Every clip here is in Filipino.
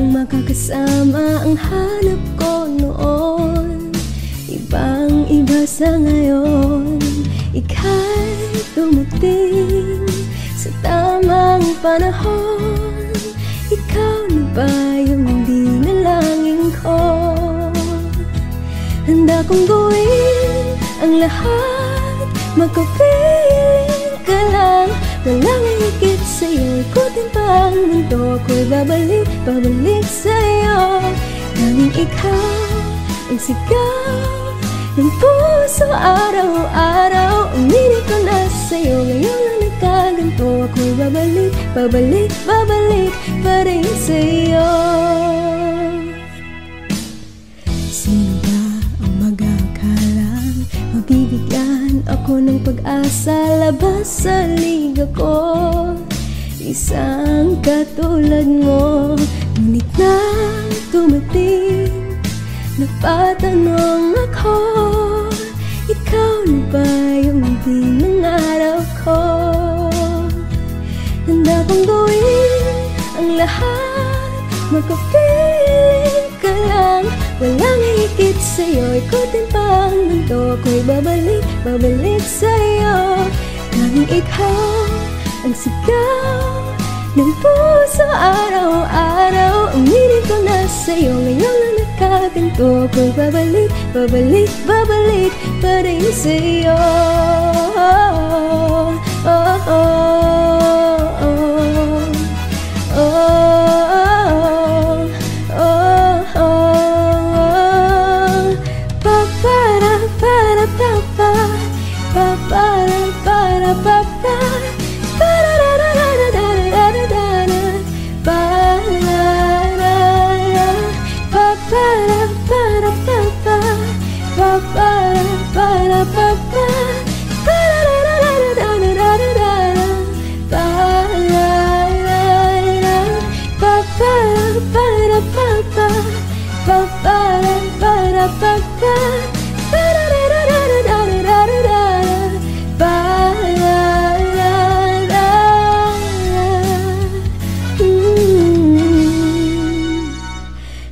makakasama ang hanap ko noon. Ibang-iba sa ngayon, ika'y dumating sa tamang panahon. Ikaw na ba yung dinalangin ko? Handa kong gawin ang lahat, magkapiling ka lang. Walang higit sa'yo, ikutin pa ang mundo. Ako'y babalik, babalik sa'yo. Tanging ikaw ang sigaw ng puso araw-araw. Aminin ko na sa'yo, ngayon lang nagkaganto. Ako'y babalik, babalik, babalik pa rin sa'yo. Sino ba ang mag-akalang mabibigyan ako ng pag-asa labas sa liga ko? Isang katulad mo, ngunit nang tumating, napatanong ako, ikaw na ba yung pinangarap ko? Handa kong gawin ang lahat, magkapiling ka lang. Walang higit sa'yo, ikutin pa ang mundo. Ako'y babalik, babalik sa'yo. Tanging ikaw ang sigaw ng puso araw-araw. Aminin ko na sa'yo, ngayon lang nagkaganto. Ako'y babalik, babalik, babalik pa rin sa'yo. Oh, oh, oh, oh, oh.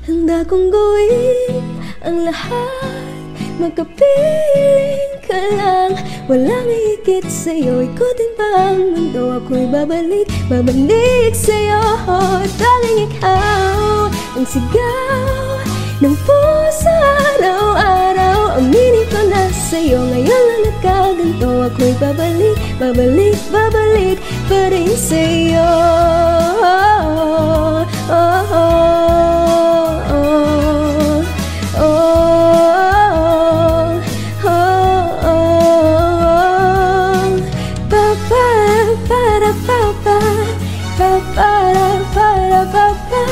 Handa kong gawin ang lahat, magkapiling ka lang. Walang higit sa'yo, ikutin pa ang mundo. Ako'y babalik, babalik sa'yo. Tanging ikaw ang sigaw ng puso araw-araw. Aminin ko na sa'yo, ngayon lang nagkaganto. Ako'y babalik, babalik, babalik pa rin sa'yo. Oh, oh, oh, oh, oh, oh, oh. Pa-para, para, pa-pa, pa-para, para, pa-pa.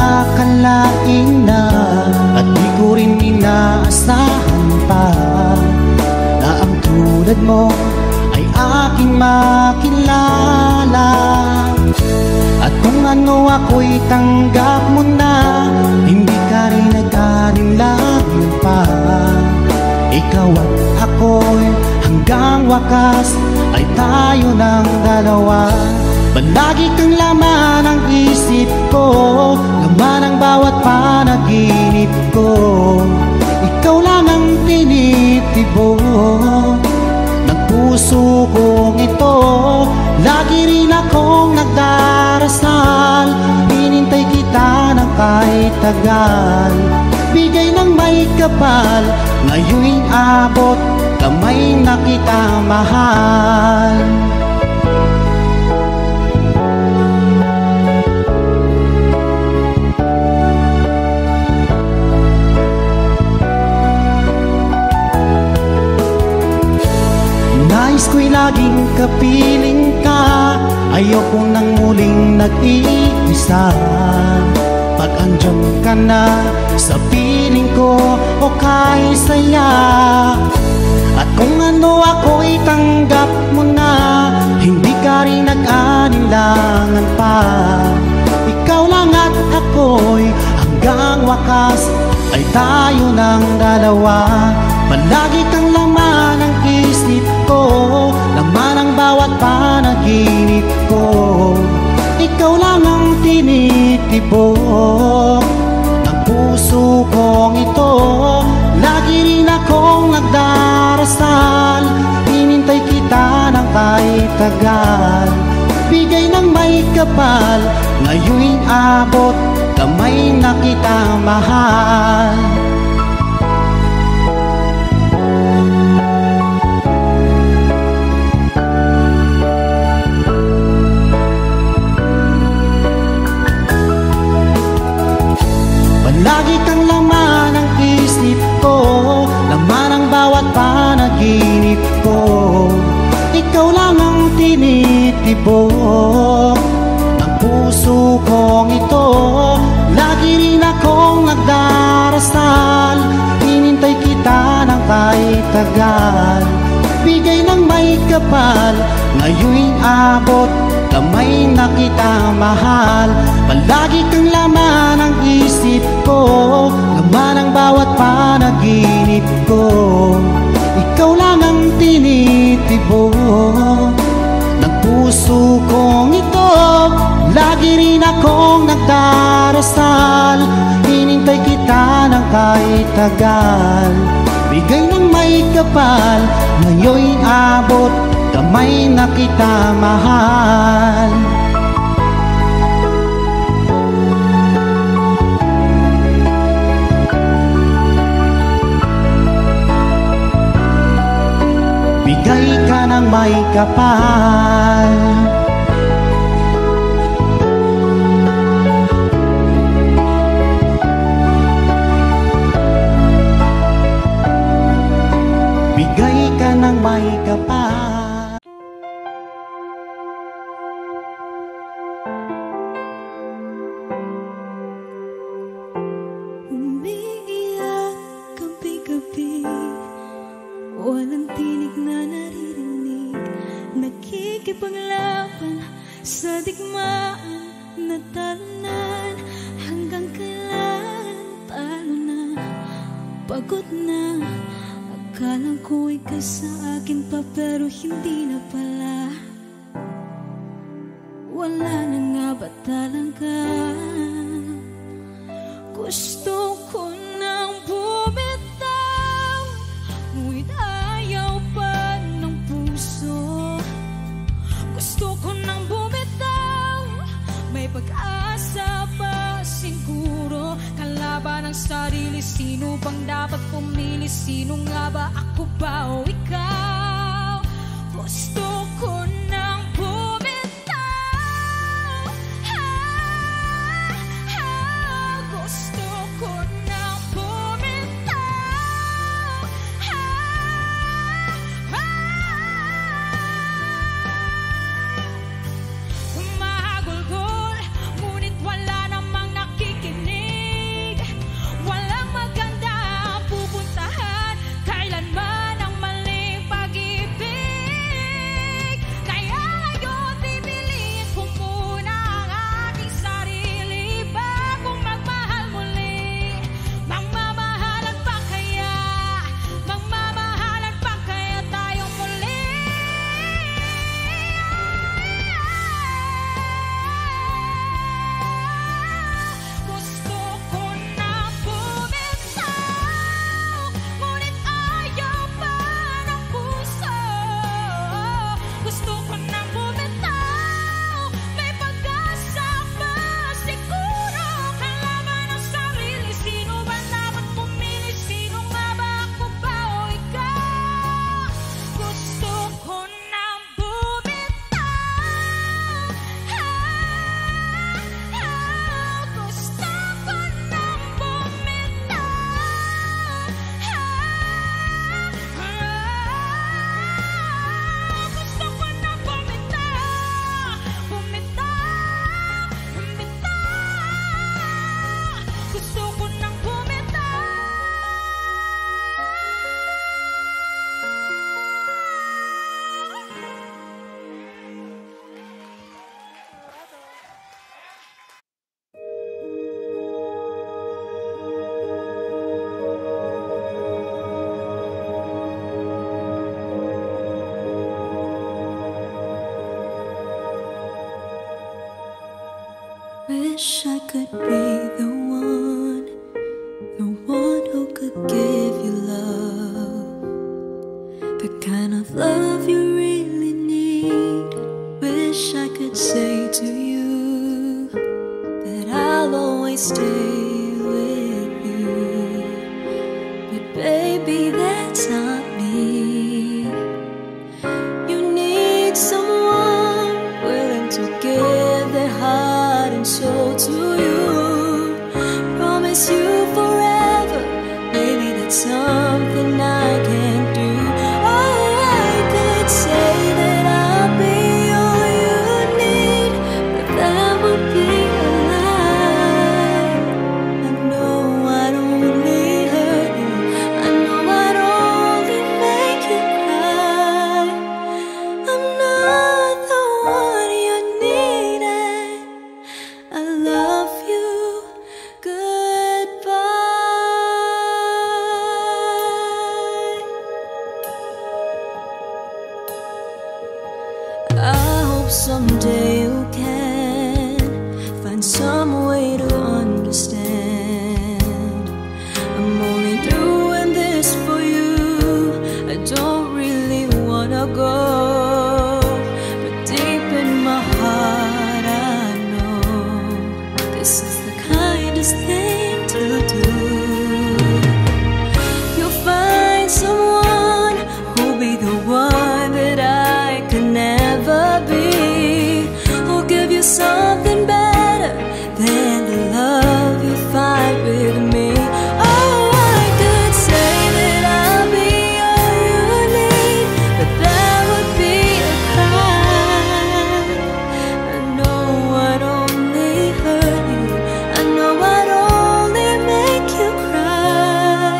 Akalain na at di ko rin inaasahan pa na ang tulad mo ay aking makilala. At kung ano ako'y tanggap mo na, hindi ka rin nag-alinlangan pa. Ikaw at ako'y hanggang wakas ay tayo ng dalawa. Palagi kang laman ng isip ko, laman ng bawat panaginip ko. Ikaw lang ang tinitibok ng puso kong ito. Lagi rin akong nagdarasal, hinintay kita ng kahit tagal. Bigay ng may kapal, ngayon'y abot kamay na kita mahal. Nais ko'y laging kapiling ka, ayoko nang muling nag-iisa. Pag andyan ka na sa piling ko, okay saya. At kung ano ako'y tanggap mo na, hindi ka rin nag-anilangan pa. Ikaw lang at ako'y hanggang wakas ay tayo ng dalawa. Palagi kang laman ng isip ko, laman ang bawat panaginip ko. Ikaw lang ang tinitibok ng puso kong ito. Lagi rin akong nagdarasal, hinintay kita ng kahit tagal. Bigay ng may kapal, ngayon'y abot, kamay na kita mahal. Lagi kang laman ng isip ko, laman ang bawat panaginip ko. Ikaw lang ang tinitibok ng puso kong ito. Lagi rin akong nagdarasal, hinintay kita ng kahit tagal. Bigay ng may kapal, ngayon'y abot, kamay na kita mahal. Palagi kang laman ng isip ko, laman ang bawat panaginip ko. Ikaw lang ang tinitibok ng puso kong ito. Lagi rin akong nagdarasal, hinintay kita ng kahit tagal. Bigay ng may kapal, ngayon'y abot, kamay na kita mahal. Bigay ka ng may kapal. Bigay ka ng may kapal. Umiiyak gabi-gabi, walang tinig na naririnig. Nakikipaglaban sa digmaan na talunan. Hanggang kailan talo na, pagod na. Akala ko ikaw sa akin pa, pero hindi na pala. Wala na nga ba talaga? Gusto ko nang bumitaw, ngunit ayaw pa ng puso. Gusto ko nang bumitaw, may pag-asa pa siguro. Kalaban ng sarili, sino bang dapat pumili? Sino nga ba, ako ba o ikaw? Gusto ko nang bumitaw, gusto ko nang bumitaw, mahagulgol, ngunit wala namang nakikinig. Walang maganda pupuntahan, kailanman ang maling pag-ibig. wish I could be the one who could give you love, the kind of love you really need. Wish I could say to you that I'll always stay with you, but baby, that's not me. You need someone willing to give their heart and soul to you, promise you forever, maybe that's something I can't do. Oh, I could say that I'll be all you need, but that would be a lie. I know I'd only hurt you, I know I'd only make you cry. I'm not the one you needed. I love you. Goodbye. I hope someday you can find some way to understand. I'm only doing this for you. I don't really wanna go, but deep in my heart I know this is the kindest thing to do. You'll find someone who'll be the one that I could never be, who'll give you something better than the love you find with me. Oh, I could say that I'll be all you need, but that would be a crime. I know I'd only hurt you, I know I'd only make you cry.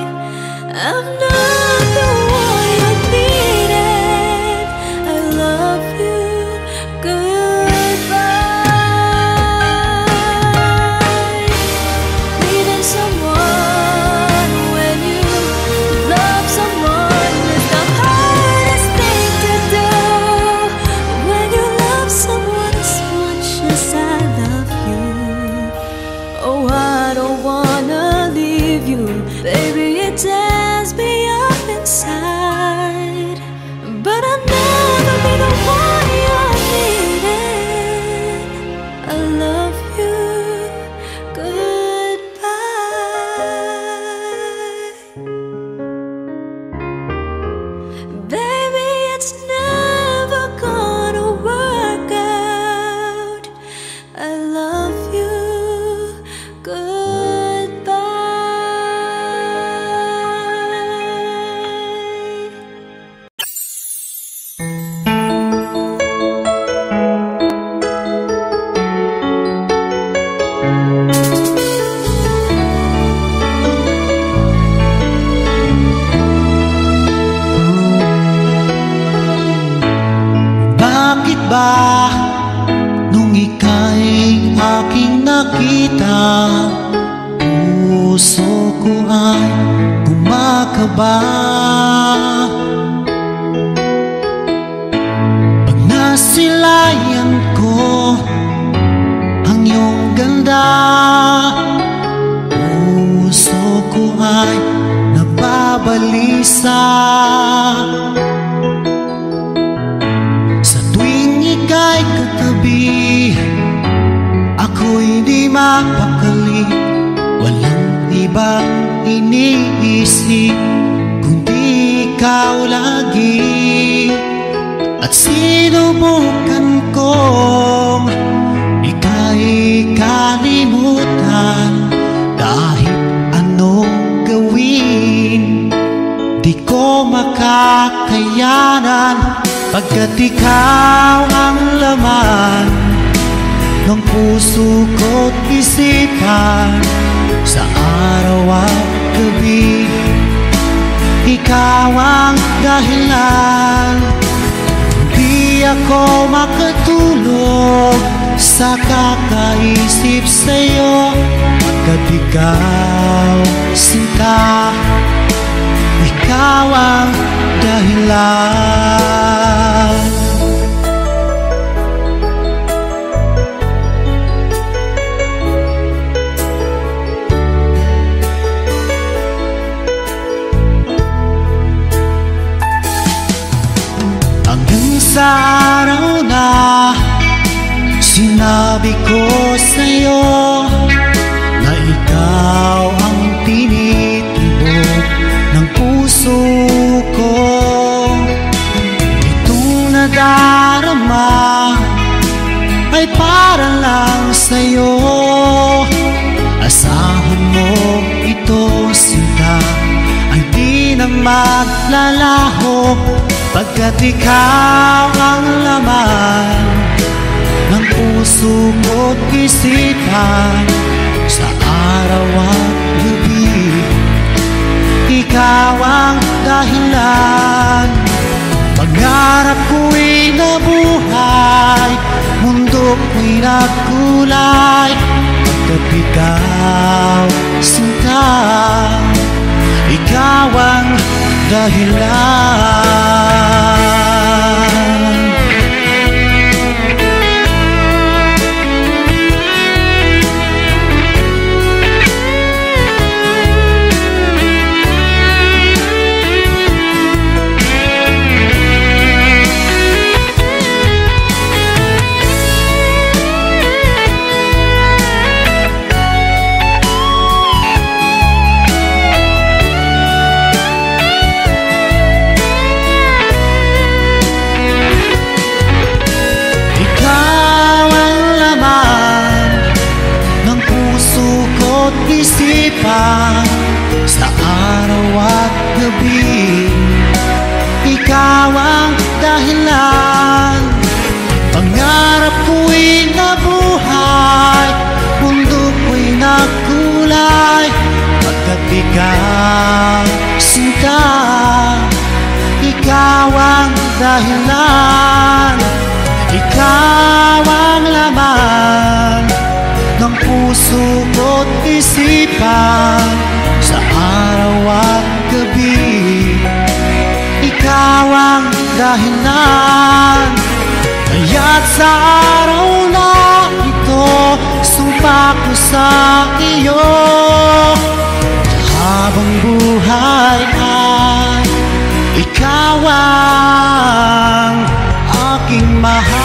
I'm not the one you needed. I love you. Goodbye. Leaving someone when you love someone is the hardest thing to do. When you love someone as much as I love you, oh, I don't wanna leave you, baby, it tears me up inside. But I'll never be the one you needed. I love you. Goodbye. Baby, it's never gonna work out. I love you. Goodbye. Bakit ba nung ika'y aking nakita, puso ko ay kumakaba? Pag nasilayan ko ang iyong ganda, puso ko ay nababalisa. Sa tuwing ika'y katabi, ako'y di mapakali. Walang ibang iniisip kundi ikaw lagi. At sinubukan kong ika'y kalimutan, kahit anong gawin di ko makakayanan, pagkat ikaw ang laman ng puso ko't isipan. Sa araw at gabi, ikaw ang dahilan. Di ako makatulog sa kakaisip sa'yo, pagkat ikaw, sinta, ikaw ang dahilan. araw na sinabi ko sa'yo na ikaw ang tinitibok ng puso ko. Itong nadarama ay para lang sa'yo. Asahan mo ito, sinta, ay di na maglalaho, pagkat ikaw ang laman ng puso ko't isipan. Sa araw at gabi, ikaw ang dahilan. Pangarap ko'y nabuhay, mundo ko'y nagkulay, pagkat ikaw, sinta, ikaw ang dahilan. Isipan sa araw at gabi, ikaw ang dahilan. Pangarap ko'y nabuhay, mundo ko'y nagkulay, pagkat ikaw, sinta, ikaw ang dahilan. Ikaw ang laman ng puso ko't isipan sa araw at gabi, ikaw ang dahilan. Kaya't sa araw na ito, sumpa ko sa iyo, habang buhay ay ikaw ang aking mahal.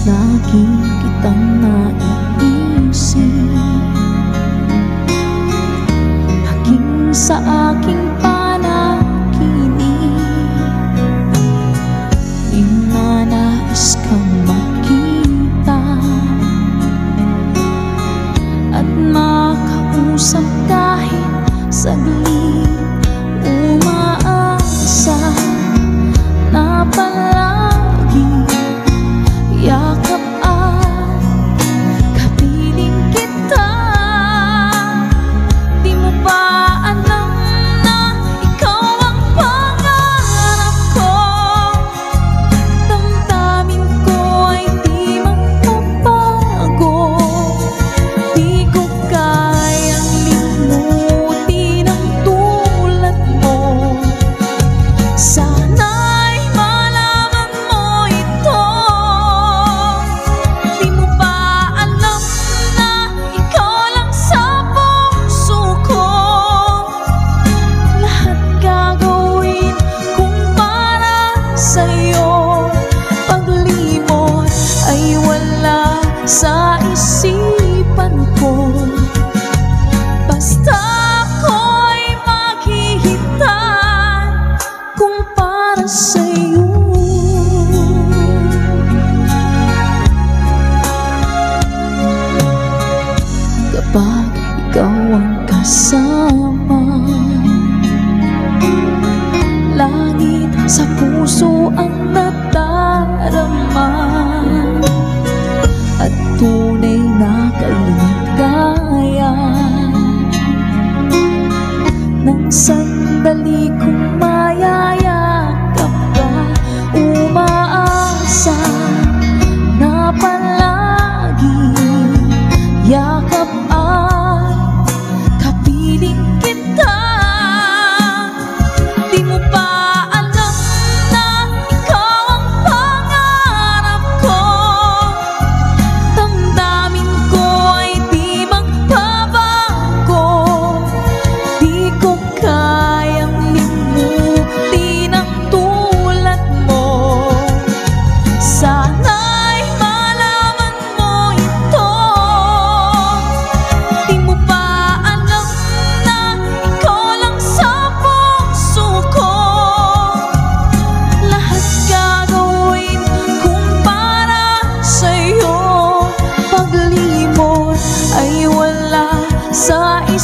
Lagi kitang naiisip, hanggang sa aking panaginip. Di na nais kang makita at makausap kahit saglit. Umaasa na palagi yakap at kapiling kita. Di mo ba alam na ikaw ang pangarap ko? Damdamin ko ay di magbabago. Di ko kayang limutin ang tulad mo. Sana'y malaman mo ito. Di mo ba alam na ikaw lang sa puso ko? Lahat gagawin kung para sa'yo. Paglimot ay wala sa isipan ko. Basta ako'y maghihintay kung para sa'yo. Kapag ikaw ang kasama, langit sa puso ang nadarama, at tunay na kaligaya. Nang sandali kong mayayakap ka, umaasa na palagi yakap at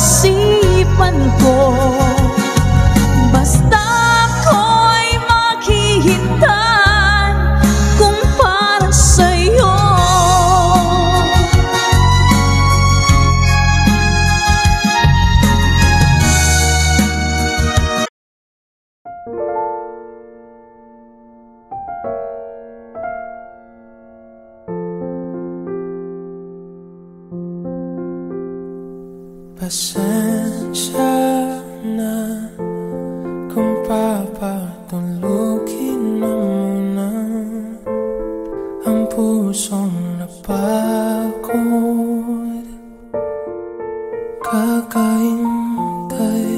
isipan ko. Basta ako'y maghihintay kung para sa'yo. Pasensya na kung papatulugin mo muna ang pusong napagod, kakaintay.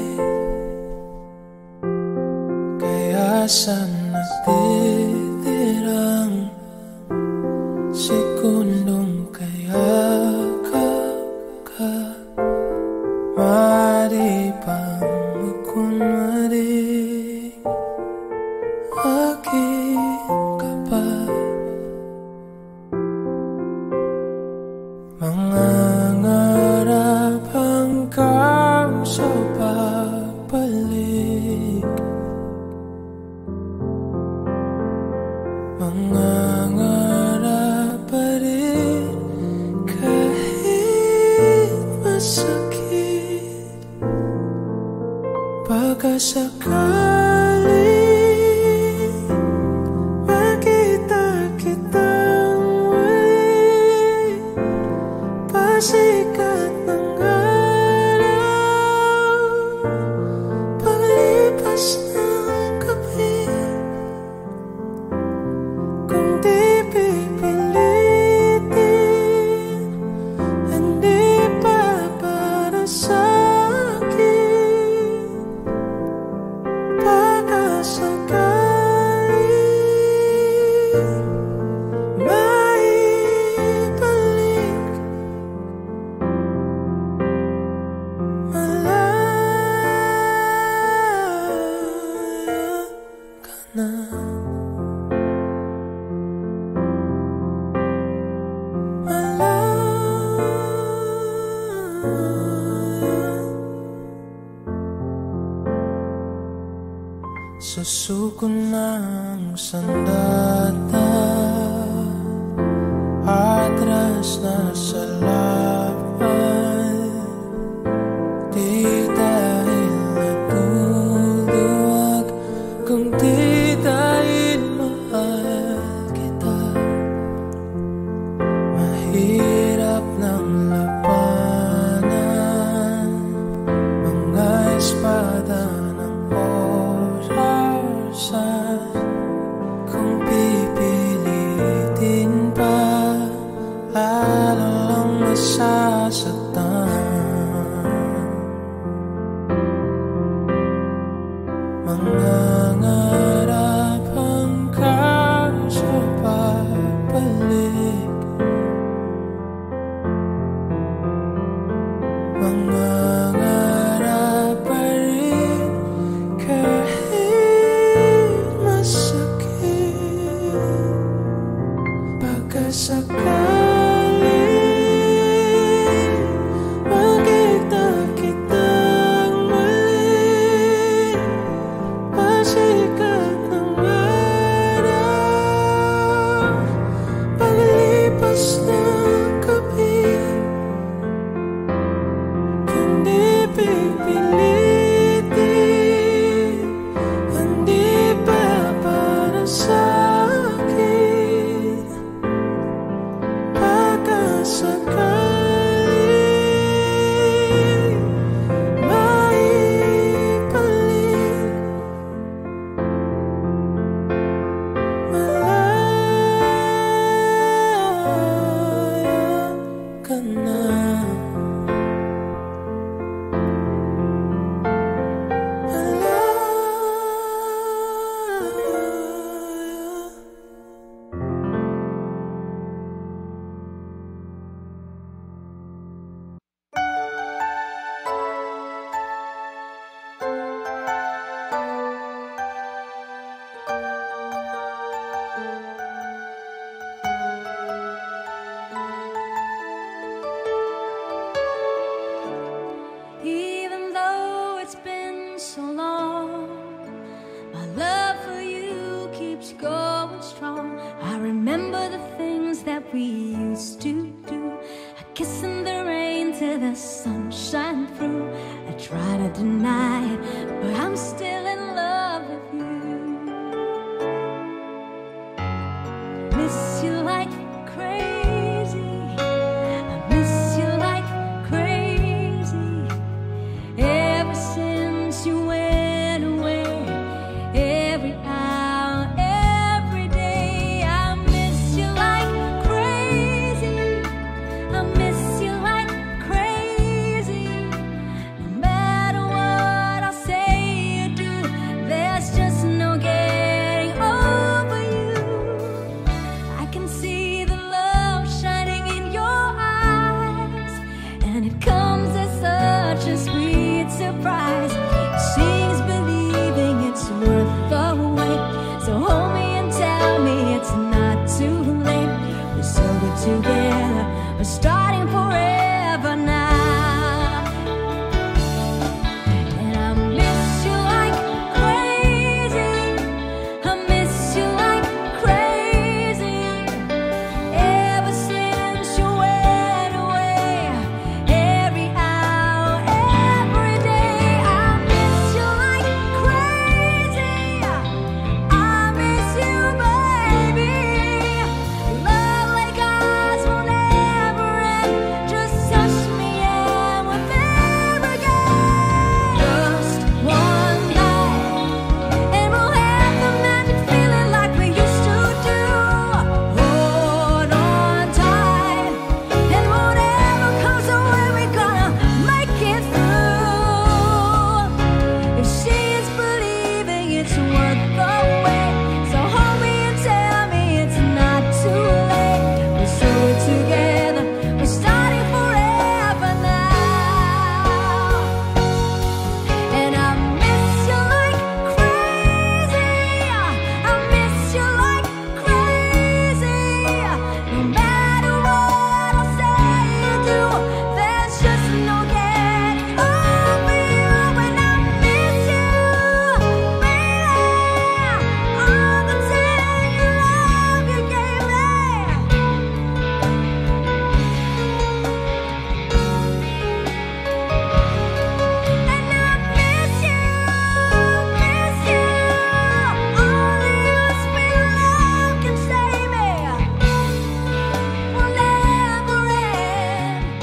Kaya sa natitirang sekundong kayakap ka, maaari bang magkunwari aking kapat? Mangangarap hanggang sa pagbalik, mangangarap pa rin kahit masakit. Pagkasakaling makita kitang muli, pasikat ng araw, paglipas ng gabi. Kung di pipilitin, hindi pa para sa'kin. Pagkasakaling maibalik, malaya ka na. Susuko ng sandata, atras na sa laban. Di dahil natuluwag, kung di dahil mahal kita. Mahirap ng labanan, mga espada ng kung pipilitin pa, lalo lang masasaktan. Mangangarap hanggang sa pagbalik, mangangarap pa rin kahit masakit. Pagkasakaling makita kitang muli, pasikat ng araw, paglipas ng gabi. Kung di pipilitin, hindi pa para sa'kin. Pagkasakaling maibalik, malaya ka na. deny it, but I'm still in love with you. Miss you like crazy. I miss you like crazy. Ever since you went away, every hour, every day, I miss you like crazy. I miss you like crazy. No matter what I say or do, there's just no getting over you. I can see the love shining in your eyes, and it comes as such a sweet surprise. She's believing it's worth the wait, so hold me and tell me it's not too late. We're so good together, we're starting forever now. And I miss you like crazy. I miss you like crazy. Ever since you went away, every hour, every day, I miss you like crazy. I miss you, baby. Love like ours will never end. Just touch me and we're there again. Just one night, and we'll have the magic feeling like we used to do. Hold on tight, and whatever comes our way, we're gonna make it through. If she is believing it's worth the wait, so hold me and tell me it's not too late. We're so good together, we're starting forever now. And I miss you like crazy. I miss you like crazy. No matter what I say or do, there's just no getting over you. And I miss you, baby. All the tender love you gave me. And I miss you, miss you. Only a sweet love can save me. Will never end.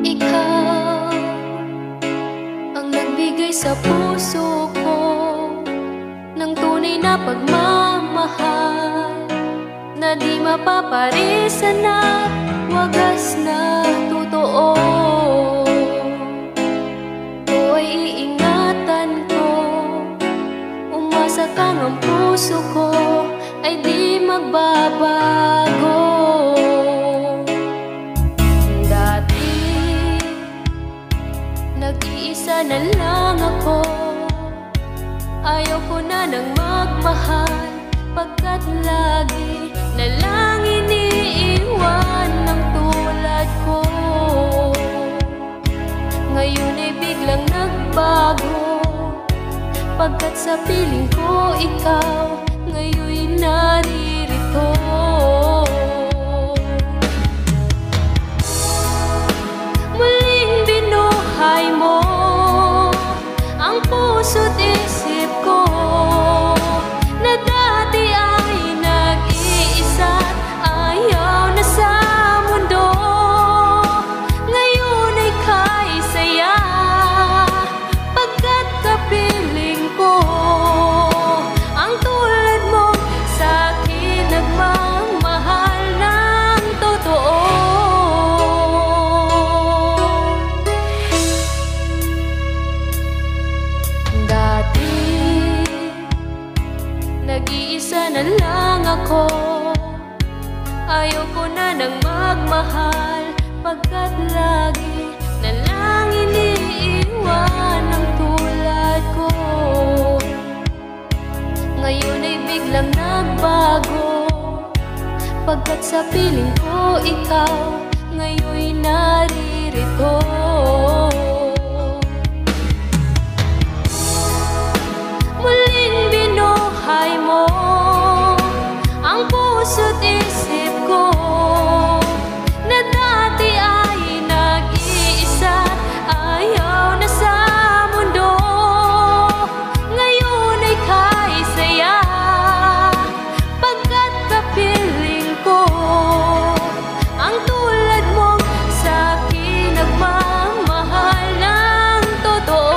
Ikaw ang nagbigay sa puso ko ng tunay na pagmamahal na di mapaparisan at wagas na totoo. Ito ay iingatan ko, umasa kang ang puso ko ay di magbabago. Dati nag-iisa na lang ako, ayaw ko na nang magmahal, pagkat lagi na lang iniiwan ng tulad ko. Ngayon ay biglang nagbago, pagkat sa piling ko ikaw ngayon'y naririto. Muling binuhay mo ang puso't isip ko na dati ay nag-iisa't ayaw na sa mundo. Ngayon ay kay saya, pagkat kapiling ko ang tulad mo sa akin. na lang ako. Ayoko na nang magmahal, pagkat lagi na lang iniiwan ang tulad ko. Ngayon ay biglang nagbago, pagkat sa piling ko ikaw ngayon'y naririto. Muling binuhay mo ang puso't isip ko, na dati ay nag-iisa, ayaw na sa mundo. Ngayon ay kay saya, pagkat kapiling ko ang tulad mong sa'kin nagmamahal ng totoo.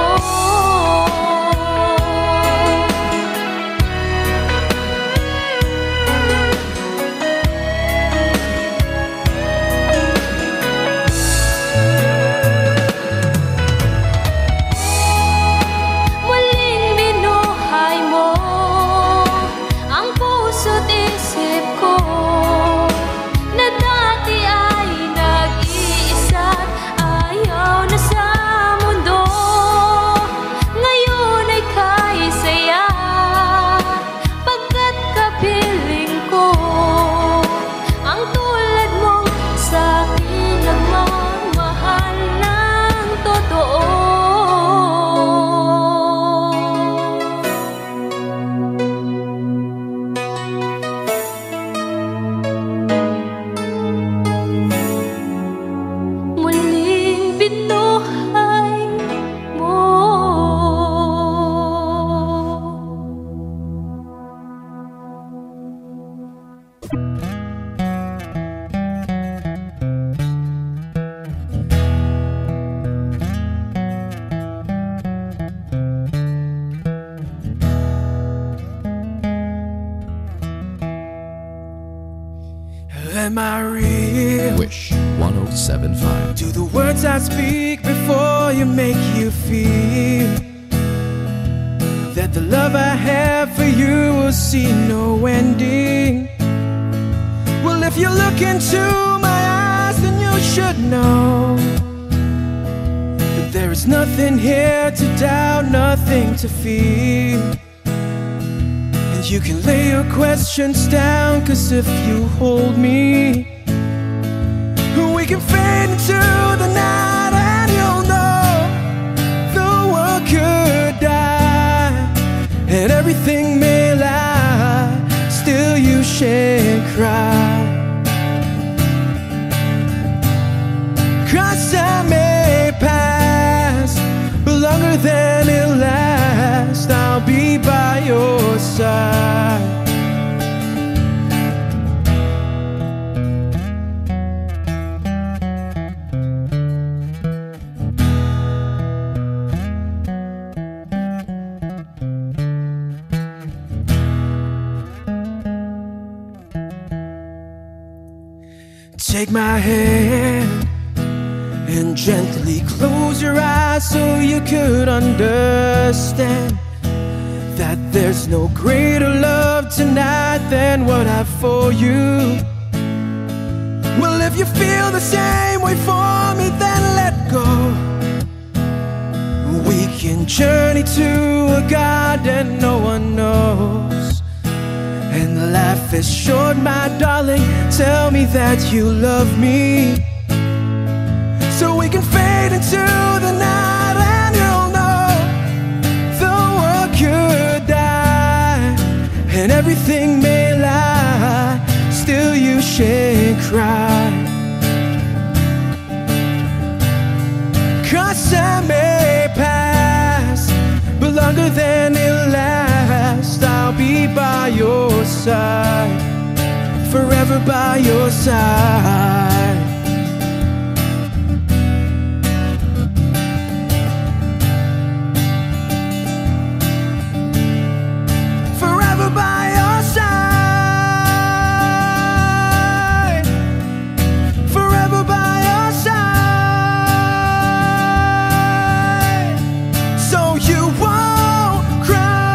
Am I real? Wish 107.5. Do the words I speak before you make you feel that the love I have for you will see no ending? Well, if you look into my eyes, then you should know that there is nothing here to doubt, nothing to fear. You can lay your questions down, 'cause if you hold me, we can fade into the night, and you'll know the world could die and everything may lie, still you shan't cry. 'Cause time may pass, but longer than it lasts, I'll be by your side. Take my hand and gently close your eyes so you could understand that there's no greater love tonight than what I've for you. Well, if you feel the same way for me, then let go. We can journey to a garden no one knows. And life is short, my darling, tell me that you love me, so we can fade into the night, and you'll know the world could die and everything may lie, still you shan't cry. 'Cause time may pass, but longer than it lasts, I'll be by your side, forever by your side. Forever by your side, forever by your side, so you won't cry.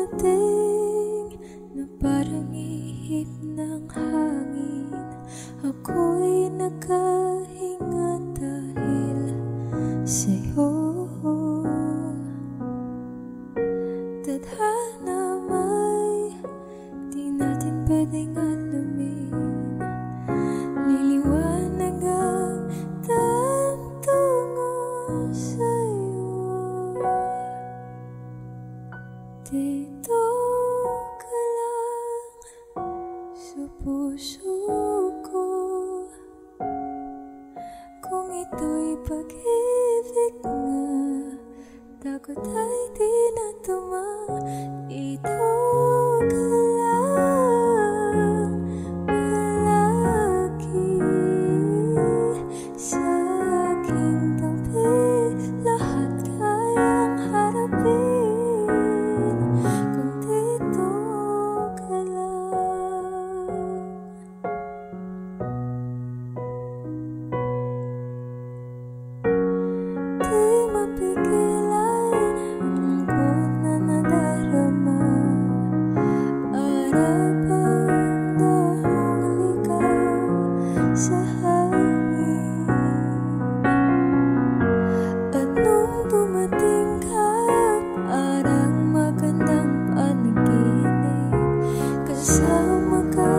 dumating na parang ihip ng hangin. Ako'y nakahinga dahil sa'yo. Tadhana may di natin pwedeng alamin. Liliwanag ang tamtungo sa'yo. Dito ka lang sa puso ko. Kung ito'y pag-ibig nga, takot ay di na tuma. Dito ka lang palagi sa aking tabi. Lahat kayang harapin kung dito ka lang. Di mapigilan ang lungkot na nadarama. Arabang dahong ligaw sa hangin. At nung dumating ka, parang magandang panaginip. Kasama ka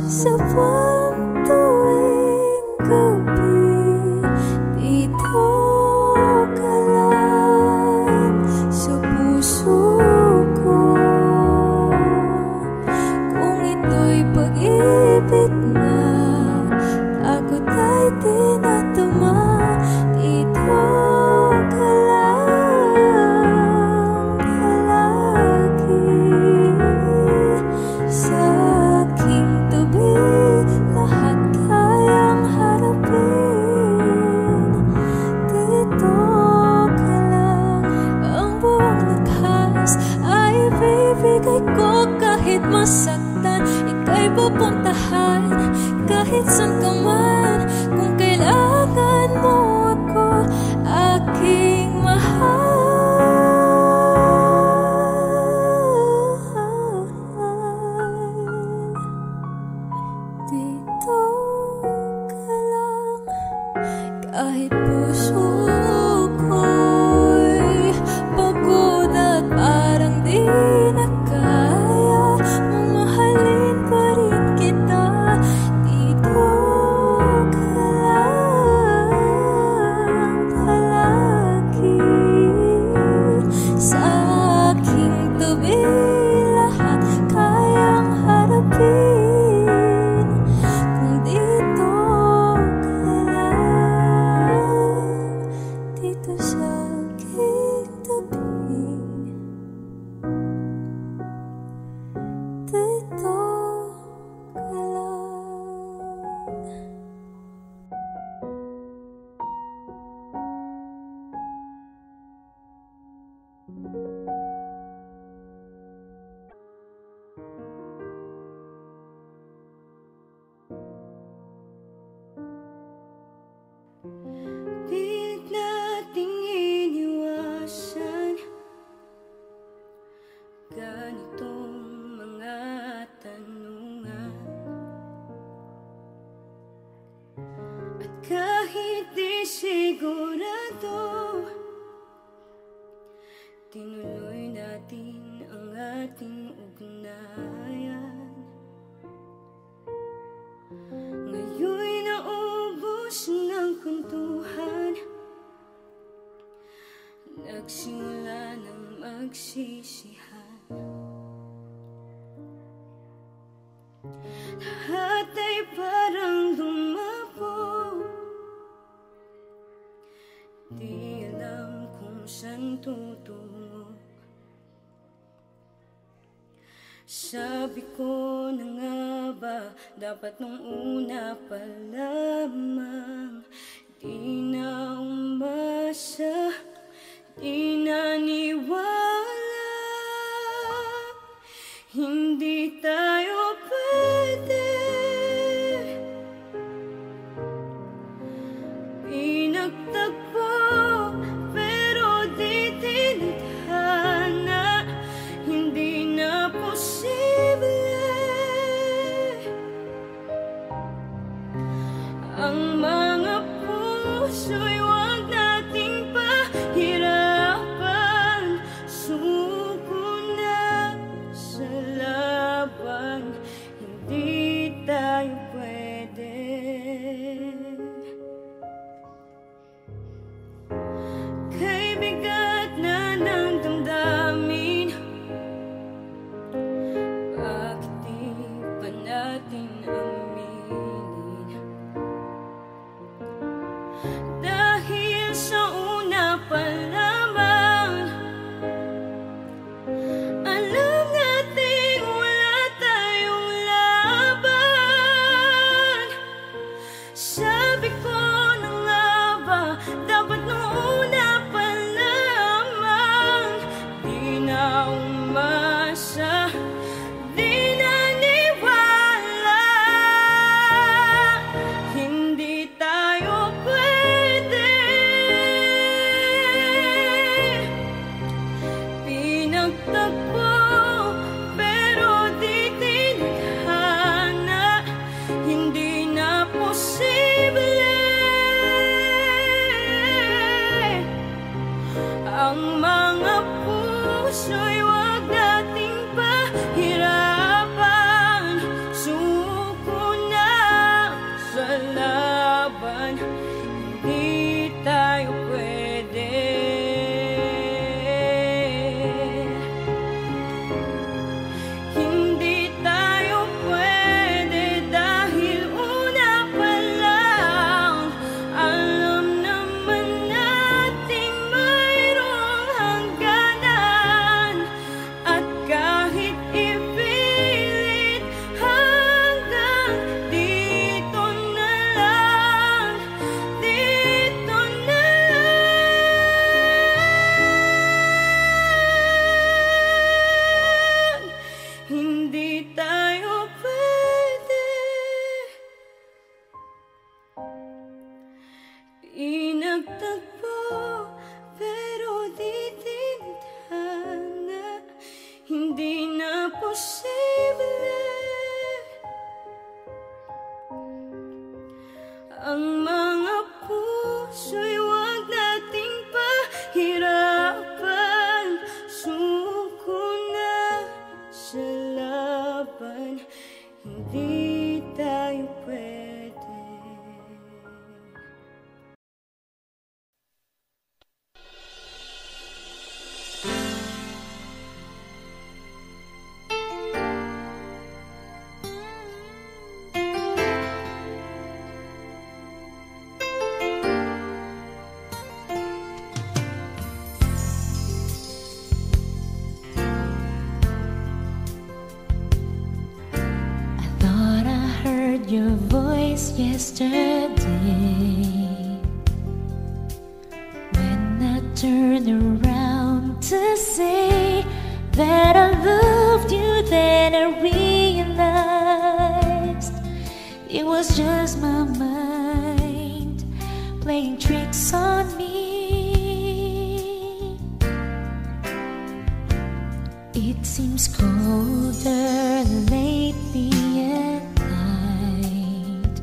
sa pagtuwing gabi. Dito ka lang sa puso ko. Kung ito'y pag-ibig na, takot ay di na tuma. Dito ka lang palagi sa aking tabi. Lahat kayang harapin. Dito ka lang. Ang buong lakas ay bibigay ko kahit masaktan. Ika'y pupuntahan kahit saan ka man. Kung kailangan mo ako, aking mahal. Dito ka lang kahit puso ko'y pagod at parang di na kaya. Mamahalin pa rin kita. Dito ka lang palagi sa aking tabi. Lahat kayang harapin kung dito ka lang. Dito sa aking tabi. Dito ka lang. Pilit nating iniwasan ganitong mga tanungan. At kahit di sigurado, tinuloy natin ang ating ugnayan. Ngayon'y naubos ng kwentuhan. Nagsimula ng magsisihan. Lahat ay parang lumabo. Di alam kung saan tutungo. Sabi ko na nga ba, dapat nung una pa lamang. Di na umasa, di naniwala. Hindi tayo pwede. Pinagtagpo pero di tinadhana. Hindi na puso'y huwag nating pahirapan. Suko na sa laban, hindi tayo pwede. Kay bigat na ng damdamin, bakit di pa natin aminin? Dahil sa una pa lamang, alam natin wala tayong laban. Sabi ko na nga ba, dapat nung una pa lamang, di na umasa, di naniwala. Hindi tayo pwede. Pinagtagpo pero di tinadhana, hindi na posible. Ang mga puso'y huwag nating pahirapan. Suko na sa laban, hindi tayo pwede. Hindi tayo pwede dahil una pa lang, alam naman nating mayroong hangganan. At kahit ipilit, hanggang dito na lang, dito na lang. Hindi tayo pwede. Pinagtagpo pero di tinadhana, hindi na posible. Ang mga puso'y huwag nating pahirapan. Suko na sa laban, hindi tayo pwede. I thought I heard your voice yesterday when I turned around to say that I loved you. Then I realized it was just my mind playing tricks on me. It seems colder lately at night,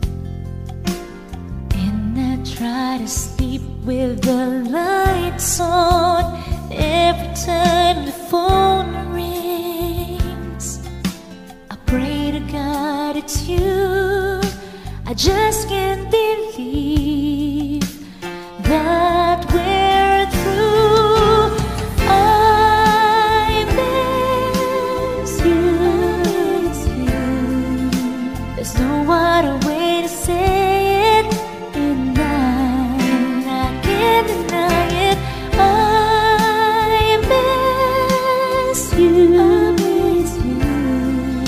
and I try to sleep with the lights on. Every time the phone rings, I pray to God it's you. I just can't believe that we're through. I miss you. There's no other way to say it, and I can't deny it. I miss you.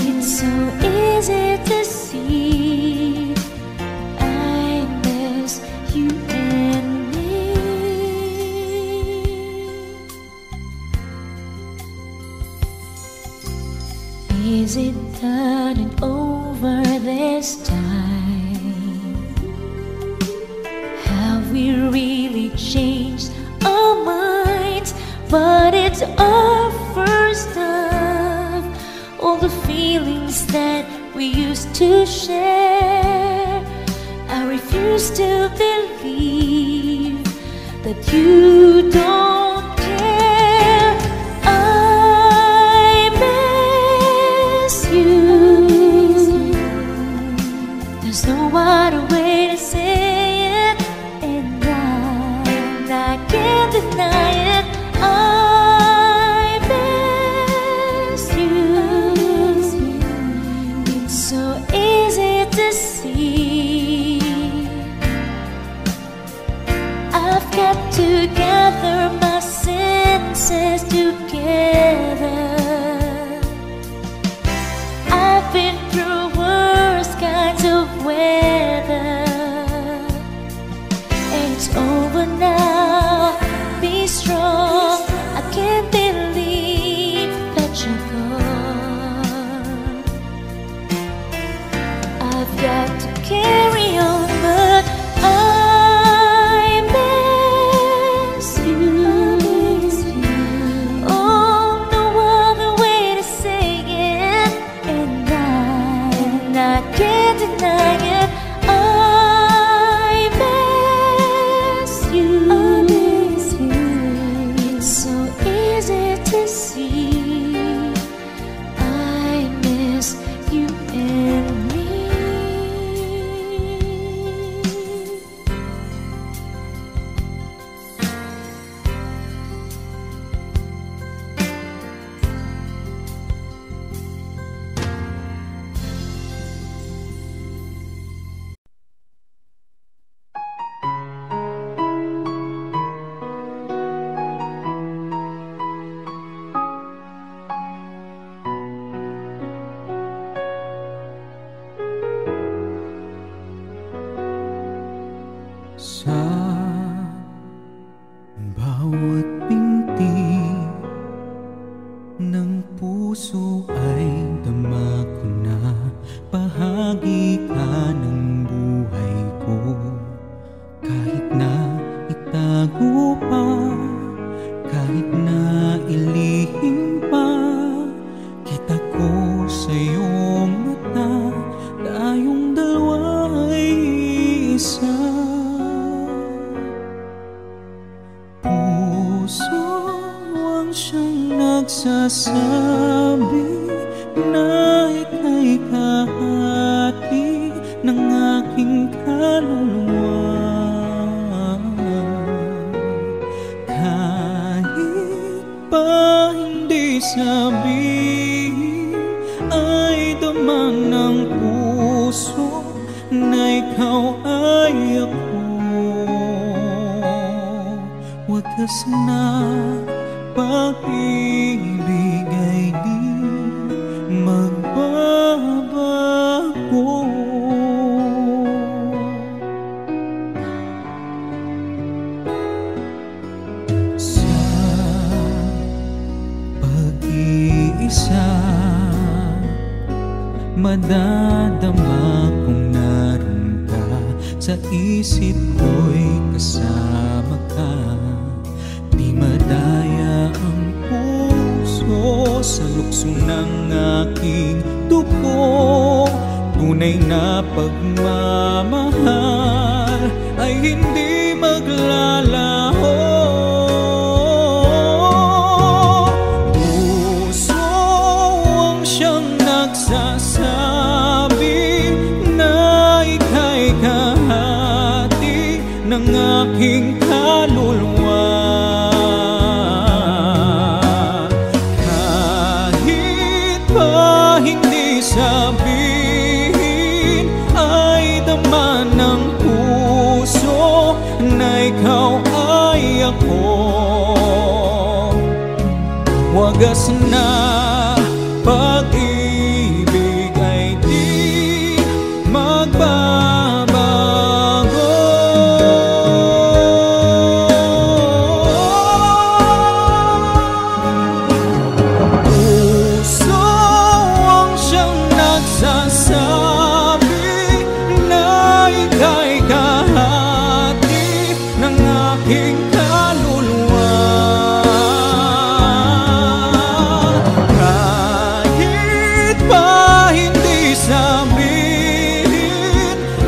It's so easy to see. I miss you and me. Is it done and over this time? Have we really changed our minds? But it's our first love. All the feelings that we used to share, I refuse to believe that you don't care. I miss you. There's no other way to say it, and I can't deny it. I miss you. It's so easy to see. I've kept together my senses together. I've been through worse kinds of weather. It's over now, be strong. I can't believe that you're gone. I've got to carry on, but I miss you. Oh, no other way to say it, and I can't deny it. I miss you. It's so easy to see. I miss you and me. Sa bawat binti ng puso ay dama ko na bahagi ka ng buhay ko. Kahit na itago pa, kahit na ilihim pa, kita ko sa iyong mata, tayong dalawa ay isa. Puso ang siyang nagsasabi na ika'y kahati ng aking kaluluwa. Kahit pa hindi sabihin, ay damang ng puso na ikaw ay ako. Wagas na pag-ibig ay di magbabago. Sa pag-iisa, madadama kong naroon ka. Sa isip ko'y kasama ka. Di madaya ang puso sa lukso ng aking dugo. Tunay na pagmamahal ay hindi maglalaho. Puso ang siyang nagsasabi na ika'y kahati ng aking kaluluwa. Kahit pa hindi sabihin, ay dama ng puso na ikaw ay ako. Wagas na pag-ibig ay di magbabago. Puso ang siyang nagsasabi na ika'y kahati ng aking kaluluwa. Kahit pa hindi sabihin,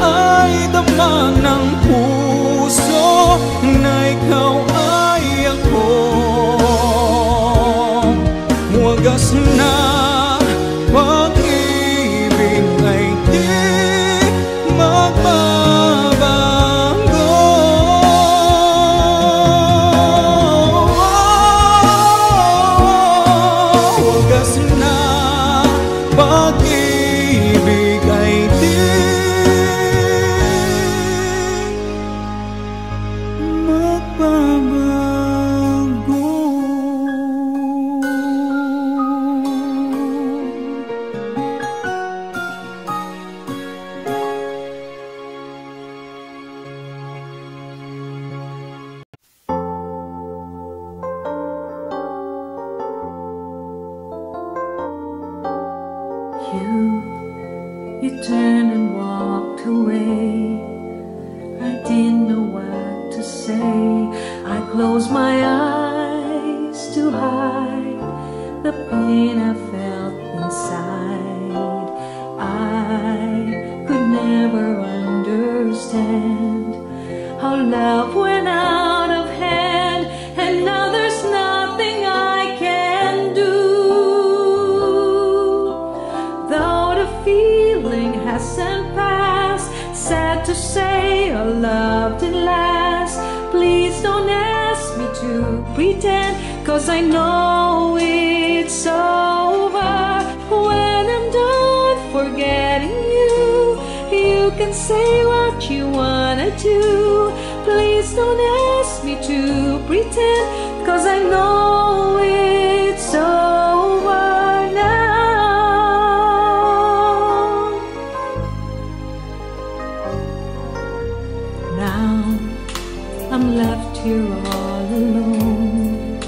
ay damang ng puso na ikaw pag-ibig ay di magbabago. You turned and walked away. I didn't know what to say. I closed my eyes to hide the pain I felt inside. I could never understand how love went out of hand, and now there's nothing I can do. Though the feeling hasn't passed, sad to say our love didn't last. Please don't ask me to pretend, 'cause I know it's over. When I'm done forgetting you, you can say what you wanna do. Please don't ask me to pretend, 'cause I know it's over now. Now I'm left here all alone,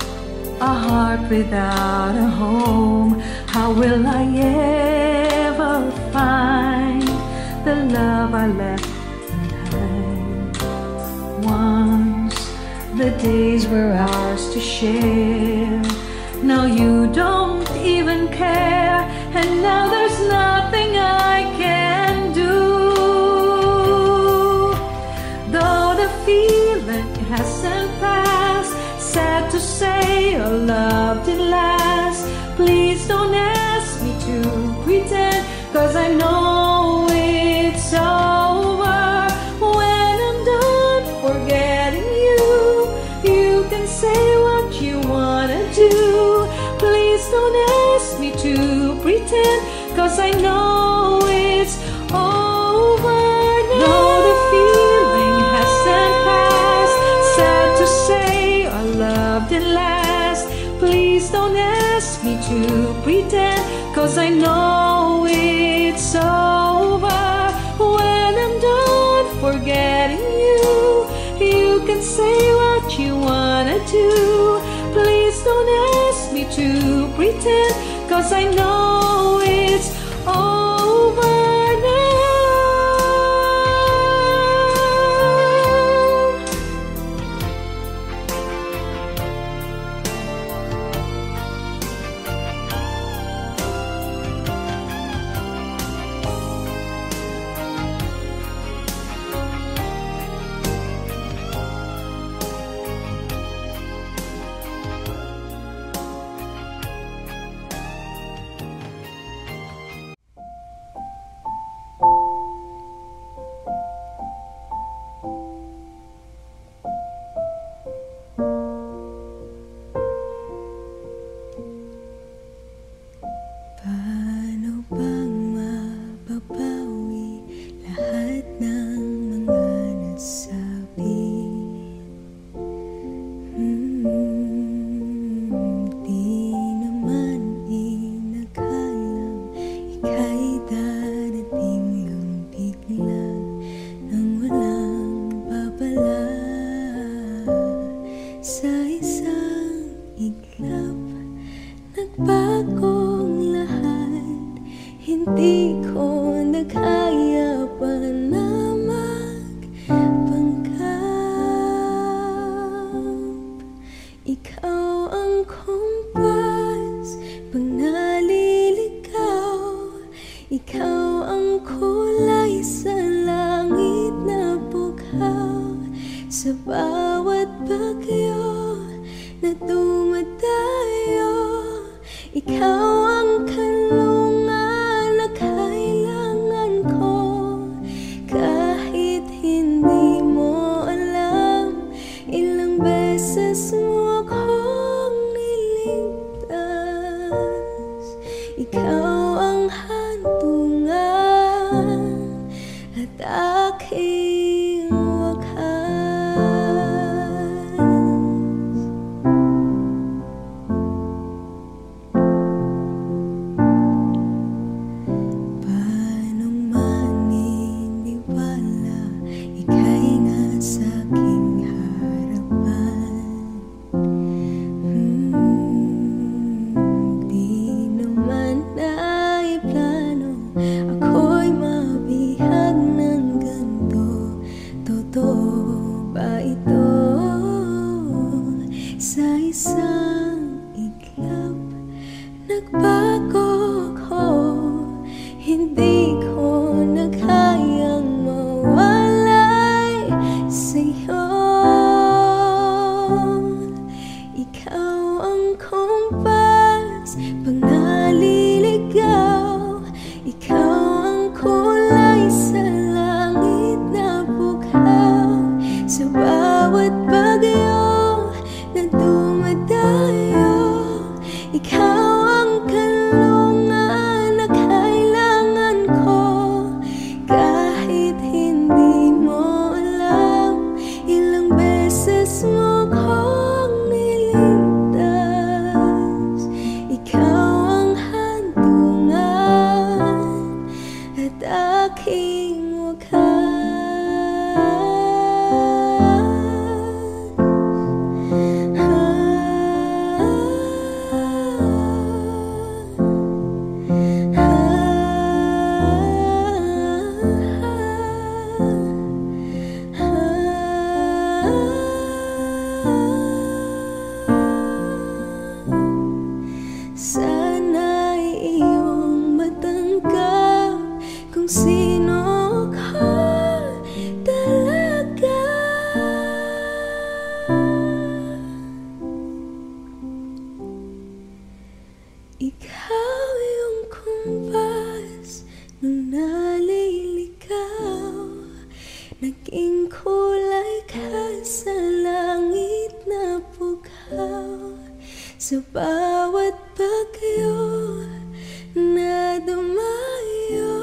a heart without a home. How will I ever find the love I left behind? Once the days were ours to share, now you don't even care, and now there's nothing I can do. Though the feeling hasn't passed, sad to say our love didn't last. Please don't ask me to pretend, 'cause I know it's over. When I'm done forgetting you, you can say what you wanna do. Please don't ask me to pretend, 'cause I know it's over now. Though the feeling hasn't passed, sad to say our love didn't last. Please don't ask me to pretend, 'cause I know it's over. When I'm done forgetting you, you can say what you wanna do. Please don't ask me to pretend, 'cause I know it's over now. Paano bang mababawi lahat ng mga nasabi? Di naman inakayang ika'y darating lang biglang nang walang babala. Sa isang iglap nagbagong lahat, hindi ko na kaya pa na magpanggap. Ikaw ang kompas pag naliligaw, ikaw ang kulay sa langit na bughaw. Sa bawat bagyo na dumadayo, ikaw ang kanlungan na kailangan ko. Kahit hindi mo alam, ilang beses mo akong niligtas. Ikaw ang hantungan Ikaw ang kulay sa langit na bughaw, sa bawat bagyo na dumadayo. Ikaw ang kanlungan na kailangan ko, kahit hindi mo alam, ilang beses mo kong niligtas. Ikaw ang hantungan at aking wakas. Sana'y iyong matanggap kung sino ka talaga. Ikaw yung kumpas nung naliligaw, naging kulay ka sa langit na bughaw, sa bawat bagyo na dumayo.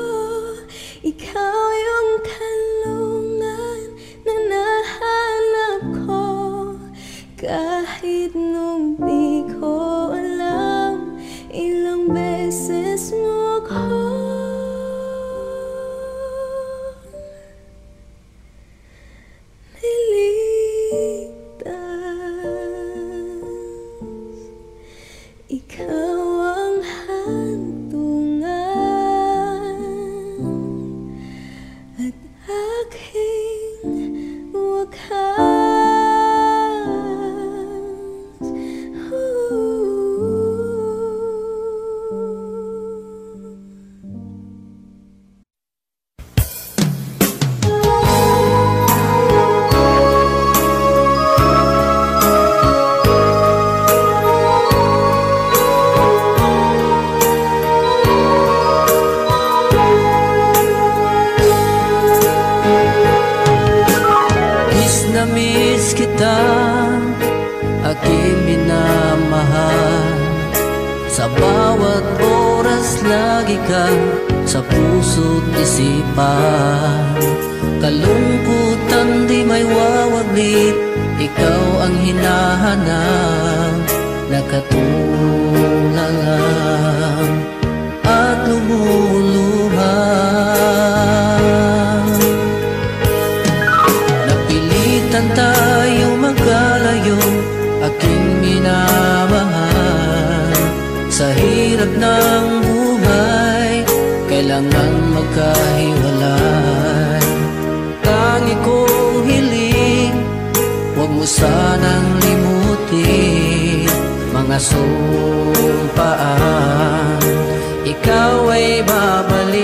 Ikaw yung kanlungan na nahanap ko, kahit nung di ko alam, ilang beses mo ko niligtas. Ikaw ang hantungan at aking wakas. Miss kita, aking minamahal. Sa bawat oras lagi ka sa puso't isipan. Kalungkutan di may wawaglit, ikaw ang hinahanap. Nakatulalang at lumuluha. Napilitan tayo magkalayo, aking minamahal. Sa hirap ng buhay, kailangan magkahiwalay. Tangi kong hiling, huwag mo sanang limutin mga sumpaan, ikaw ay babalik.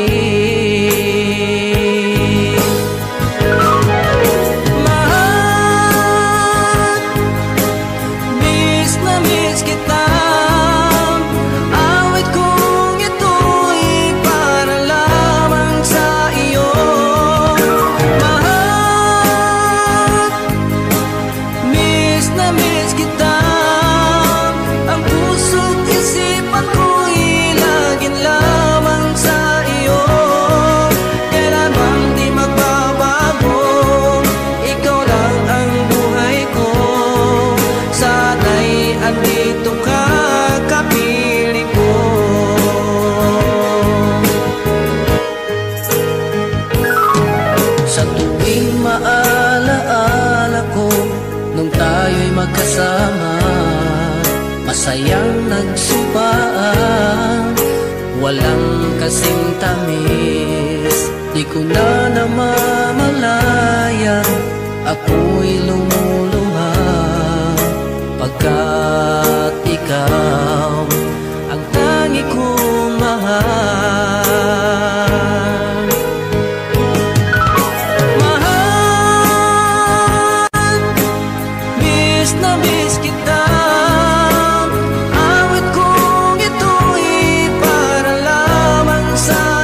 Mahal, miss na miss kita. Awit kong ito'y para lamang sa iyo. Mahal, miss na miss kita. Ang puso't isipan ko'y laging lamang sa iyo. Kailan bang di magbabago, ikaw lang ang buhay ko. Sana'y andito ka, kapiling ko. Sa tuwing maalaala ko nung tayo'y magkasama, masayang nagsumpaan, walang kasing tamis. Di ko na namamalayan, ako'y lumuluha, pagkat ikaw ang tangi kong mahal. Mahal, miss na miss kita. Awit kong ito'y para lamang sa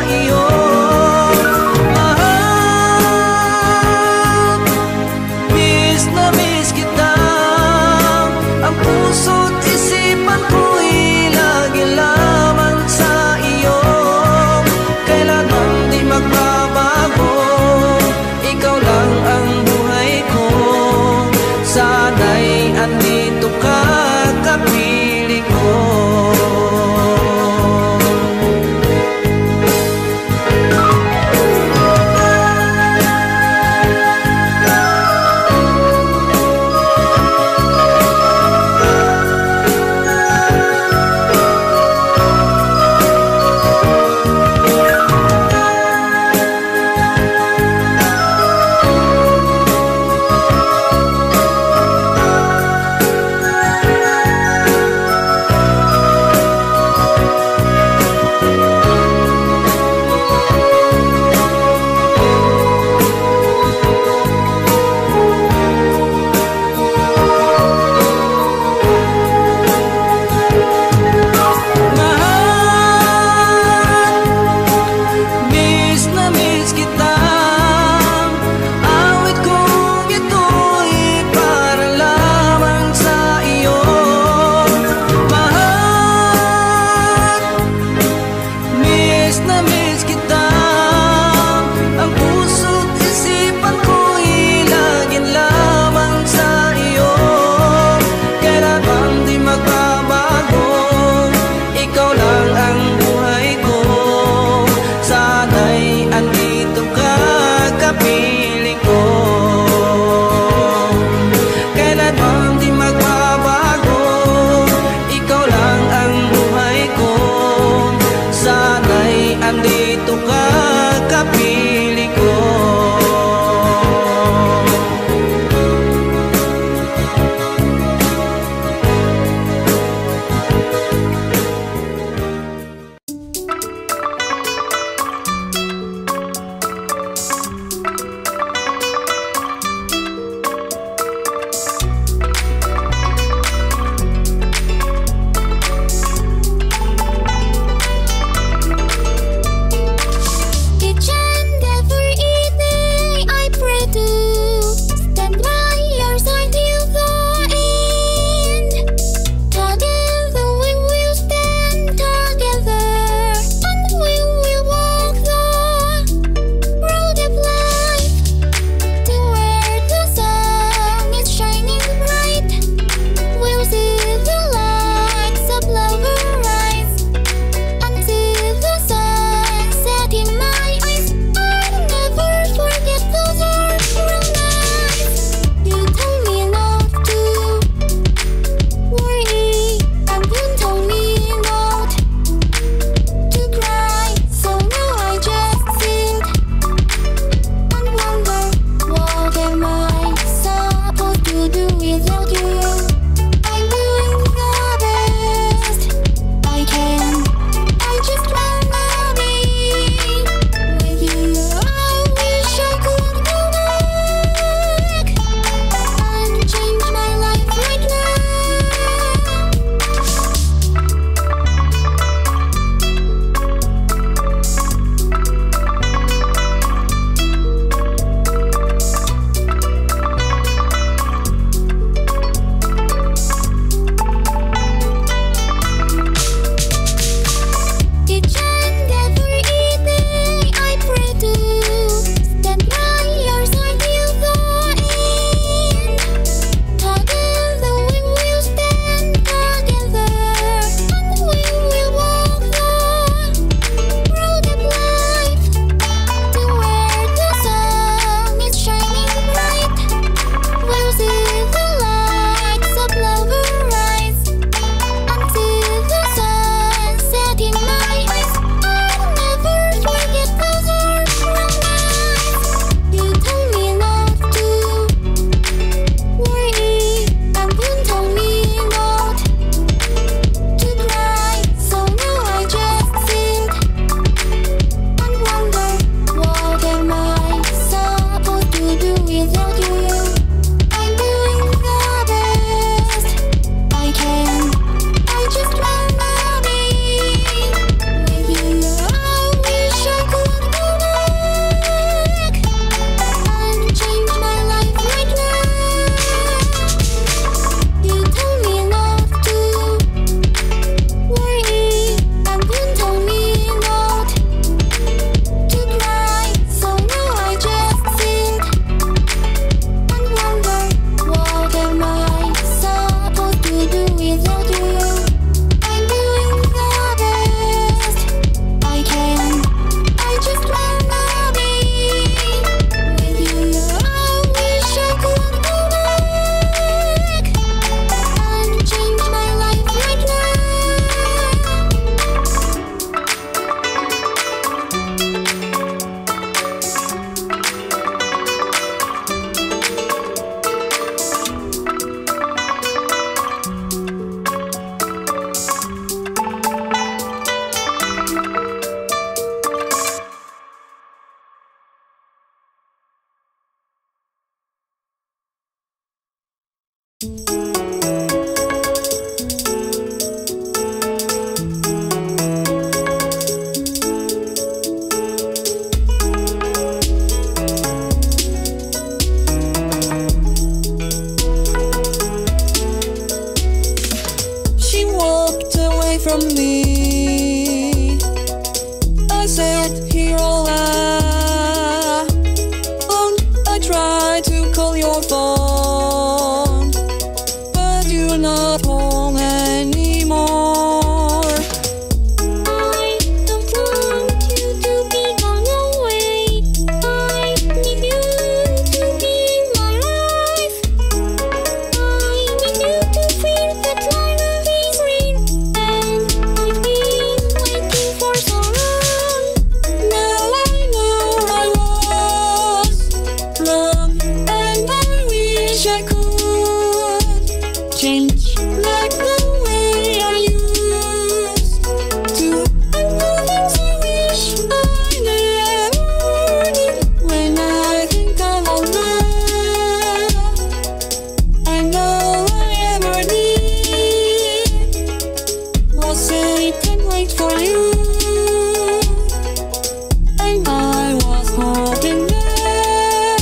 hoping that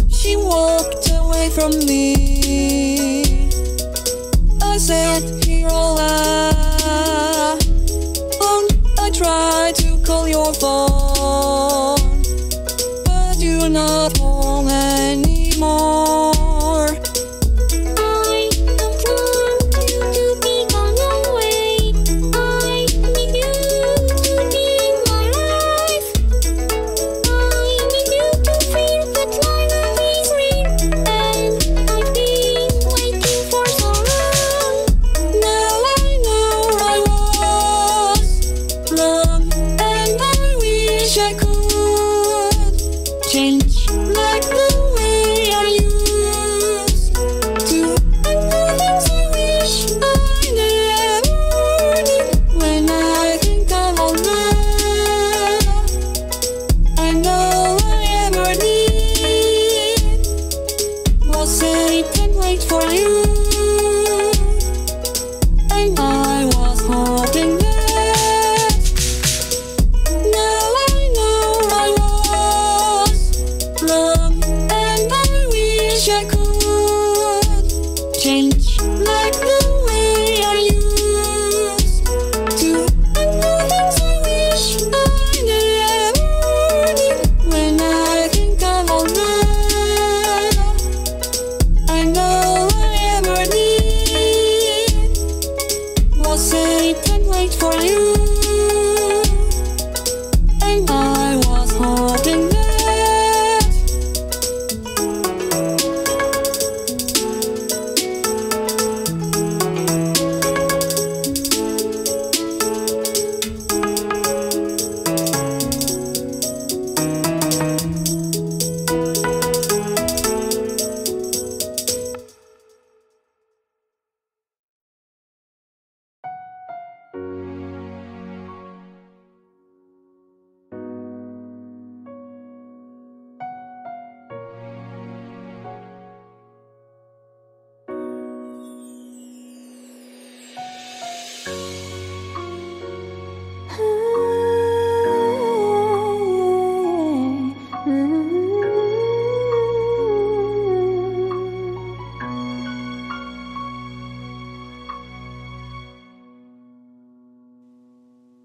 she walked away from me. I said, here all I tried to call your phone, but you're not home anymore. I don't want you to be gone away. I need you to be in my life. I need you to feel that life is real, and I've been waiting for so long. Now I know I was wrong, and I wish I could change like the way I used to. And the things I wish I never did. When I think of all love I know I ever did was say, can't wait for you. And I was hoping that now I know I was wrong, and I wish I could change like the way I used to. And the things I wish I never did. When I think of all love I know I ever did was say, can't wait for you. And I was hoping that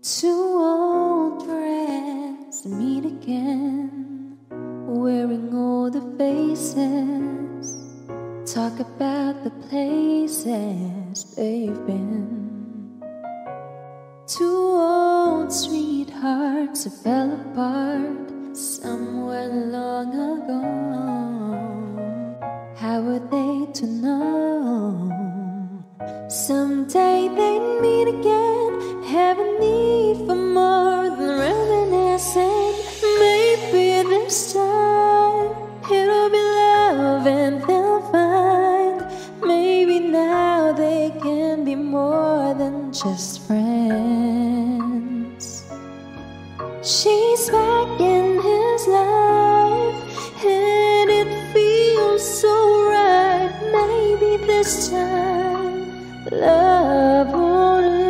two old friends meet again, wearing all the faces, talk about the places they've been. Two old sweethearts who fell apart somewhere long ago. How were they to know? Someday they'd meet again, have a need for more than reminiscing. Maybe this time it'll be love and they'll find. Maybe now they can be more than just friends. She's back in his life and it feels so right. Maybe this time love won't end.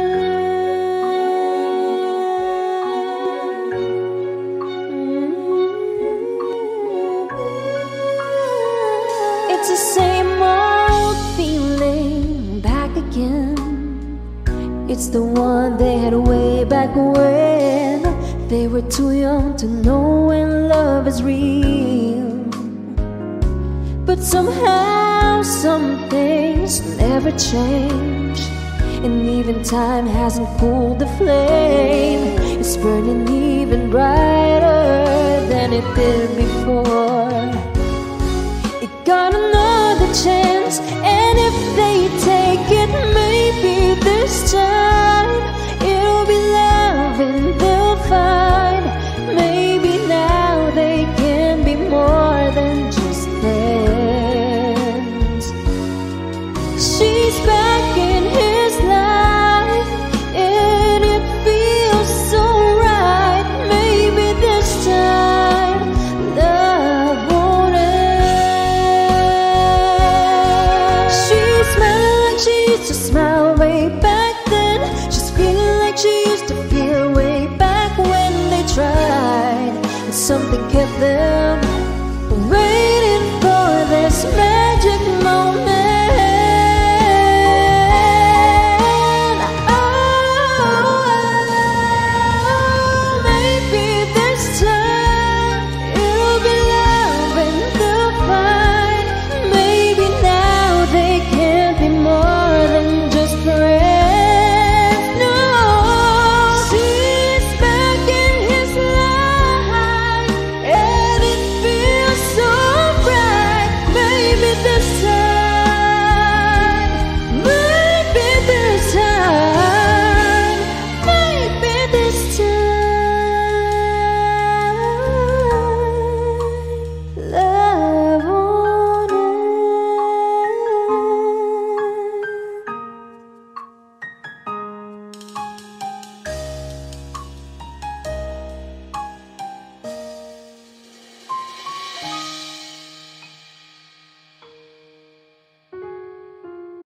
It's the same old feeling back again. It's the one they had way back when they were too young to know when love is real. But somehow some things never change, and even time hasn't cooled the flame. It's burning even brighter than it did before. It got another chance, and if they take it, maybe this time it'll be love and they'll find. Maybe now they can be more than just friends. She's back in his life and it feels so right. nothing kept them